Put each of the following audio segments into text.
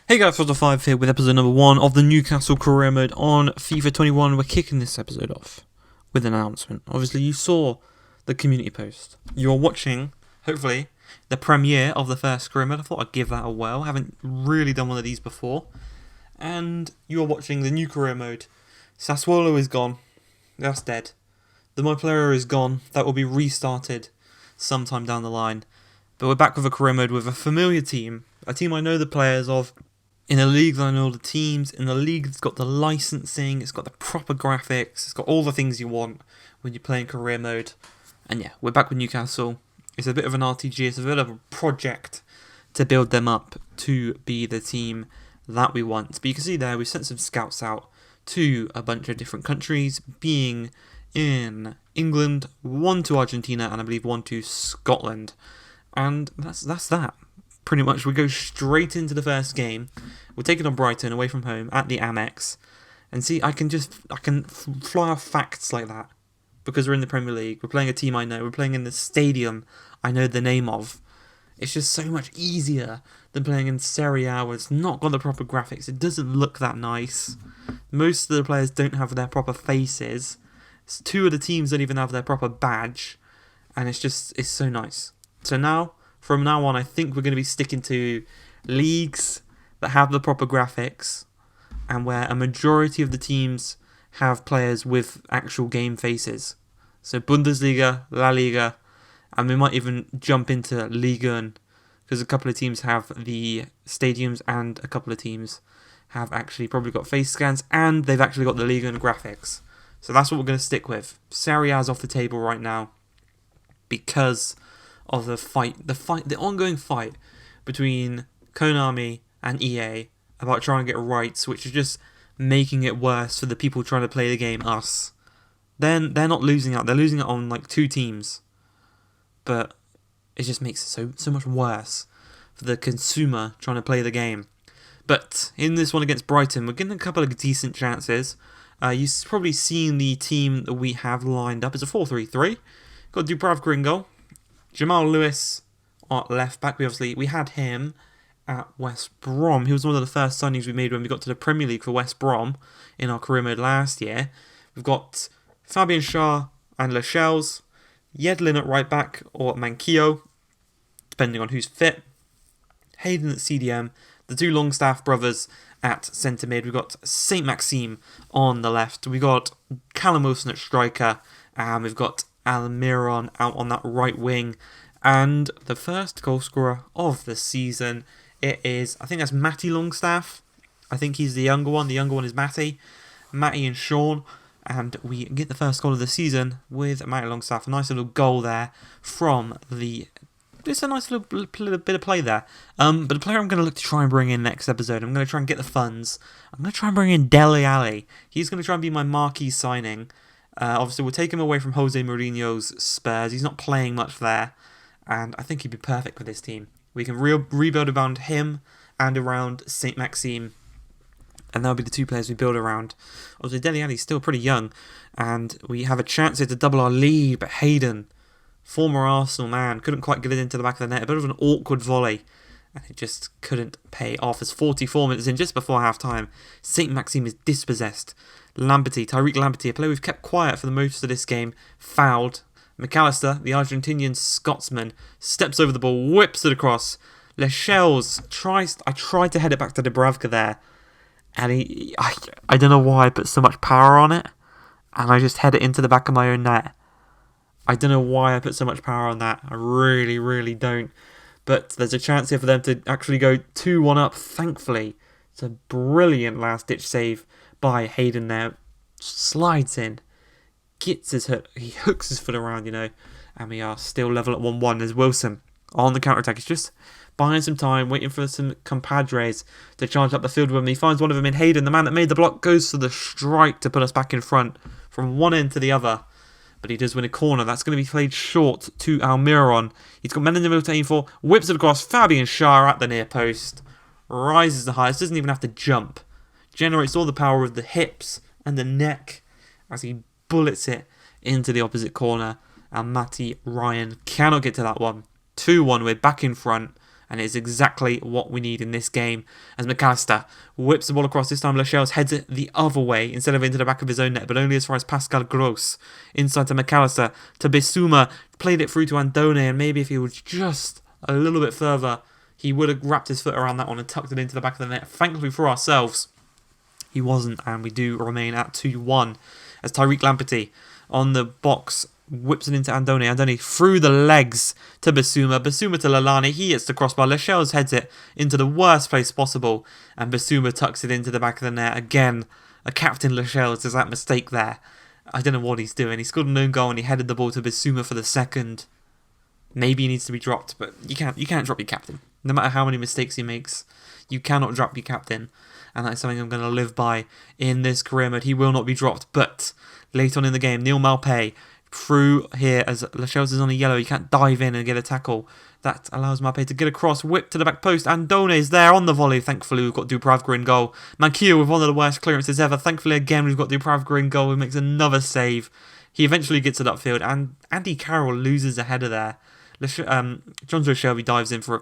Hey guys, FIFA5 here with episode number 1 of the Newcastle career mode on FIFA 21. We're kicking this episode off with an announcement. Obviously, you saw the community post. You're watching, hopefully, the premiere of the first career mode. I thought I'd give that a whirl. I haven't really done one of these before. And you're watching the new career mode. Sassuolo is gone. That's dead. The My Player is gone. That will be restarted sometime down the line. But we're back with a career mode with a familiar team. A team I know the players of. In a league that I know all the teams, in a league that's got the licensing, it's got the proper graphics, it's got all the things you want when you're playing career mode. And yeah, we're back with Newcastle. It's a bit of an RTG, it's a bit of a project to build them up to be the team that we want. But you can see there, we've sent some scouts out to a bunch of different countries, being in England, one to Argentina, and I believe one to Scotland. And that's that. Pretty much, we go straight into the first game. We're taking on Brighton away from home at the Amex, and see, I can fly off facts like that because we're in the Premier League. We're playing a team I know. We're playing in the stadium I know the name of. It's just so much easier than playing in Serie A where it's not got the proper graphics. It doesn't look that nice. Most of the players don't have their proper faces. Two of the teams don't even have their proper badge, and it's so nice. So now. From now on, I think we're going to be sticking to leagues that have the proper graphics and where a majority of the teams have players with actual game faces. So Bundesliga, La Liga, and we might even jump into Liga 1 because a couple of teams have the stadiums and a couple of teams have actually probably got face scans and they've actually got the Liga 1 graphics. So that's what we're going to stick with. Serie A's off the table right now because of the ongoing fight between Konami and EA about trying to get rights, which is just making it worse for the people trying to play the game, us. Then they're not losing out, they're losing it on like two teams. But it just makes it so much worse for the consumer trying to play the game. But in this one against Brighton, we're getting a couple of decent chances. You've probably seen the team that we have lined up. It's a 4-3-3. Got Dubravka in goal. Jamal Lewis at left back. We had him at West Brom. He was one of the first signings we made when we got to the Premier League for West Brom in our career mode last year. We've got Fabian Schär and Lascelles, Yedlin at right back or Manquillo, depending on who's fit. Hayden at CDM, the two Longstaff brothers at centre mid. We've got St. Maxime on the left. We've got Callum Wilson at striker, and we've got Almiron out on that right wing, and the first goal scorer of the season, I think that's Matty Longstaff. I think he's the younger one. The younger one is Matty and Sean, and we get the first goal of the season with Matty Longstaff. A nice little goal there from it's a nice little bit of play there. But the player I'm going to look to try and bring in next episode, I'm going to try and get the funds. I'm going to try and bring in WEY-AYE. He's going to try and be my marquee signing. Obviously, we'll take him away from Jose Mourinho's Spurs. He's not playing much there, and I think he'd be perfect for this team. We can rebuild around him and around St. Maxime, and that'll be the two players we build around. Obviously, Dele Alli's still pretty young, and we have a chance here to double our lead, but Hayden, former Arsenal man, couldn't quite get it into the back of the net. A bit of an awkward volley, and it just couldn't pay off. As 44 minutes in, just before half-time, St. Maxime is dispossessed. Tariq Lamperty, a player we've kept quiet for the most of this game, fouled. McAllister, the Argentinian Scotsman, steps over the ball, whips it across. Lascelles I tried to head it back to Dubravka there, and I don't know why I put so much power on it, and I just head it into the back of my own net. I don't know why I put so much power on that. I really, really don't. But there's a chance here for them to actually go 2-1 up, thankfully. It's a brilliant last-ditch save by Hayden there. Slides in, gets his hook, he hooks his foot around, and we are still level at 1-1 as Wilson on the counter-attack. He's just buying some time, waiting for some compadres to charge up the field with him. He finds one of them in Hayden. The man that made the block goes for the strike to put us back in front from one end to the other. But he does win a corner. That's going to be played short to Almiron. He's got men in the middle to aim for. Whips it across. Fabian Schär at the near post. Rises the highest. Doesn't even have to jump. Generates all the power with the hips and the neck as he bullets it into the opposite corner. And Matty Ryan cannot get to that one. 2-1. We're back in front. And it is exactly what we need in this game. As McAllister whips the ball across, this time Lascelles heads it the other way instead of into the back of his own net, but only as far as Pascal Gross. Inside to McAllister, to Bissouma, played it through to Andone, and maybe if he was just a little bit further, he would have wrapped his foot around that one and tucked it into the back of the net. Thankfully for ourselves, he wasn't, and we do remain at 2-1. As Tyreek Lamptey on the box whips it into Andone. Andone through the legs to Bissouma. Bissouma to Lalani. He hits the crossbar. Lascelles heads it into the worst place possible. And Bissouma tucks it into the back of the net. Again, a captain Lascelles does that mistake there. I don't know what he's doing. He scored an own goal and he headed the ball to Bissouma for the second. Maybe he needs to be dropped, but you can't drop your captain. No matter how many mistakes he makes, you cannot drop your captain. And that's something I'm going to live by in this career mode. He will not be dropped. But later on in the game, Neil Maupay through here as Lascelles is on a yellow. You can't dive in and get a tackle. That allows Maupay to get across, whip to the back post. Andone is there on the volley. Thankfully, we've got Dubravka in goal. Manquillo with one of the worst clearances ever. Thankfully, again, we've got Dubravka in goal who makes another save. He eventually gets it upfield, and Andy Carroll loses a header there. Jonjo Shelby dives in for a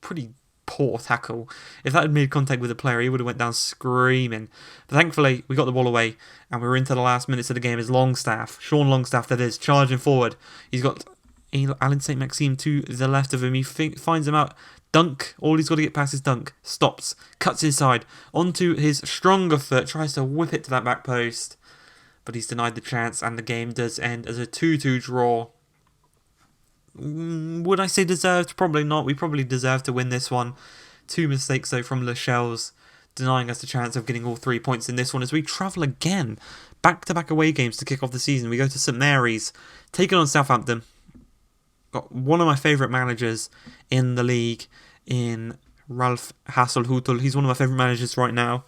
pretty poor tackle. If that had made contact with the player, he would have went down screaming. But thankfully, we got the ball away, and we were into the last minutes of the game as Longstaff, Sean Longstaff that is, charging forward. He's got Alan St. Maxime to the left of him. He finds him out. Dunk. All he's got to get past is Dunk. Stops. Cuts inside. Onto his stronger foot. Tries to whip it to that back post. But he's denied the chance, and the game does end as a 2-2 draw. Would I say deserved? Probably not. We probably deserved to win this one. 2 mistakes though from Lascelles, denying us the chance of getting all 3 points in this one as we travel again. Back-to-back away games to kick off the season. We go to St Mary's, taking on Southampton. Got one of my favourite managers in the league in Ralph Hasenhüttl. He's one of my favourite managers right now.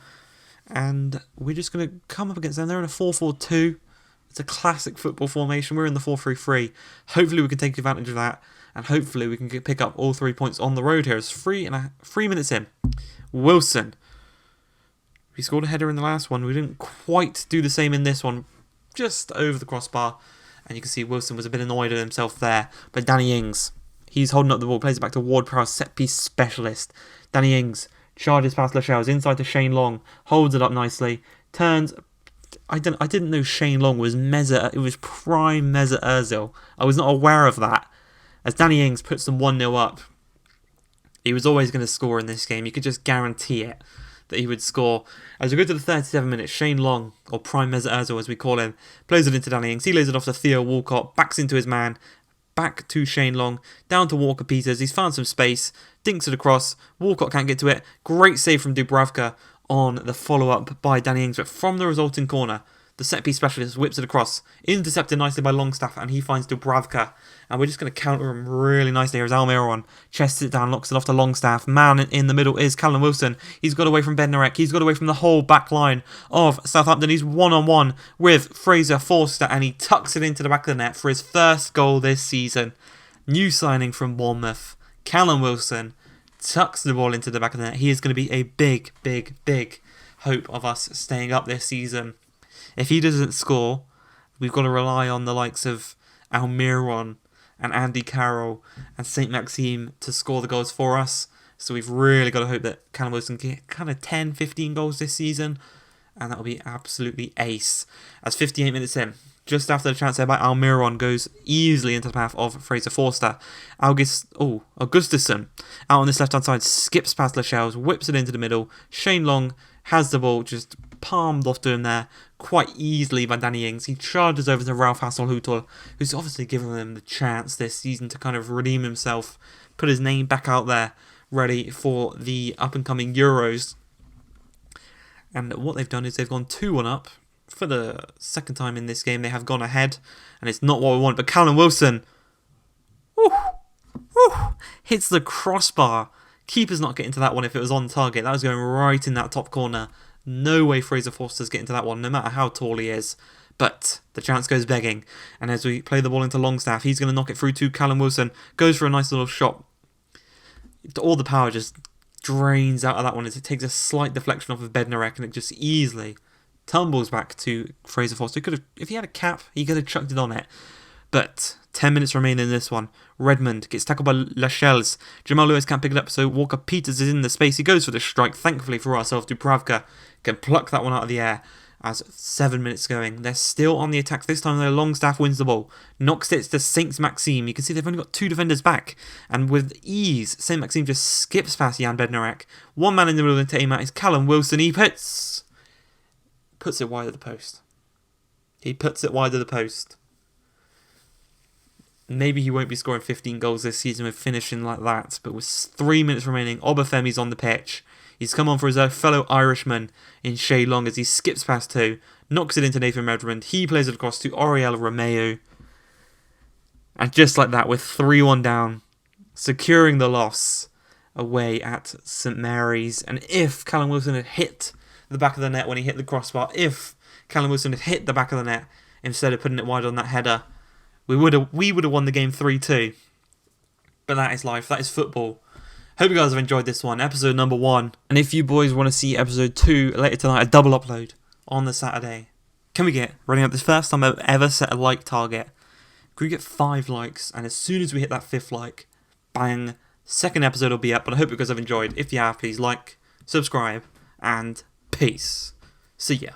And we're just going to come up against them. They're in a 4-4-2. It's a classic football formation. We're in the 4-3-3. Hopefully we can take advantage of that. And hopefully we can pick up all 3 points on the road here. It's 3 minutes in. Wilson. We scored a header in the last one. We didn't quite do the same in this one. Just over the crossbar. And you can see Wilson was a bit annoyed at himself there. But Danny Ings, he's holding up the ball. Plays it back to Ward-Prowse, set-piece specialist. Danny Ings charges past Lascelles. Inside to Shane Long. Holds it up nicely. Turns. I didn't know Shane Long was it was prime Mesut Ozil. I was not aware of that. As Danny Ings puts them 1-0 up. He was always going to score in this game. You could just guarantee it that he would score. As we go to the 37 minutes, Shane Long, or prime Mesut Ozil as we call him, plays it into Danny Ings. He lays it off to Theo Walcott, backs into his man, back to Shane Long, down to Walker Peters. He's found some space, dinks it across. Walcott can't get to it. Great save from Dubravka on the follow-up by Danny Ings, but from the resulting corner, the set-piece specialist whips it across, intercepted nicely by Longstaff, and he finds Dubravka, and we're just going to counter him really nicely here as Almiron chests it down, locks it off to Longstaff. Man in the middle is Callum Wilson. He's got away from Bednarek, he's got away from the whole back line of Southampton. He's one-on-one with Fraser Forster, and he tucks it into the back of the net for his first goal this season. New signing from Bournemouth, Callum Wilson, tucks the ball into the back of the net. He is going to be a big, big, big hope of us staying up this season. If he doesn't score, we've got to rely on the likes of Almiron and Andy Carroll and St. Maxime to score the goals for us. So we've really got to hope that Callum Wilson can get kind of 10, 15 goals this season. And that will be absolutely ace. As 58 minutes in, just after the chance there by Almiron goes easily into the path of Fraser Forster. Augustusson out on this left-hand side, skips past Lascelles, whips it into the middle. Shane Long has the ball just palmed off to him there quite easily by Danny Ings. He charges over to Ralph Hasenhüttl, who's obviously given him the chance this season to kind of redeem himself, put his name back out there, ready for the up-and-coming Euros. And what they've done is they've gone 2-1 up. For the second time in this game, they have gone ahead, and it's not what we want. But Callum Wilson, hits the crossbar. Keeper's not getting to that one if it was on target. That was going right in that top corner. No way Fraser Forster's getting to that one, no matter how tall he is. But the chance goes begging, and as we play the ball into Longstaff, he's going to knock it through to Callum Wilson. Goes for a nice little shot. All the power just drains out of that one as it takes a slight deflection off of Bednarek, and it just easily tumbles back to Fraser Forster. If he had a cap, he could have chucked it on it. But 10 minutes remaining in this one. Redmond gets tackled by Lascelles. Jamal Lewis can't pick it up, so Walker Peters is in the space. He goes for the strike. Thankfully for ourselves, Dubravka can pluck that one out of the air. As 7 minutes going, they're still on the attack. This time, their Longstaff wins the ball. Knocks it to Saint Maxime. You can see they've only got 2 defenders back. And with ease, Saint Maxime just skips past Jan Bednarek. One man in the middle of the team is Callum Wilson. He puts it wide of the post. He puts it wide of the post. Maybe he won't be scoring 15 goals this season with finishing like that. But with 3 minutes remaining, Obafemi's on the pitch. He's come on for his fellow Irishman in Shay Long as he skips past 2, knocks it into Nathan Redmond. He plays it across to Oriel Romeo. And just like that, with 3-1 down, securing the loss away at St Mary's. And if Callum Wilson had hit the back of the net when he hit the crossbar, if Callum Wilson had hit the back of the net instead of putting it wide on that header, we would have won the game 3-2. But that is life. That is football. Hope you guys have enjoyed this one, episode number 1. And if you boys want to see episode 2 later tonight, a double upload on the Saturday, can we get, running up this first time I've ever set a like target, can we get 5 likes? And as soon as we hit that 5th like, bang, second episode will be up. But I hope you guys have enjoyed. If you have, please like, subscribe, and peace. See ya.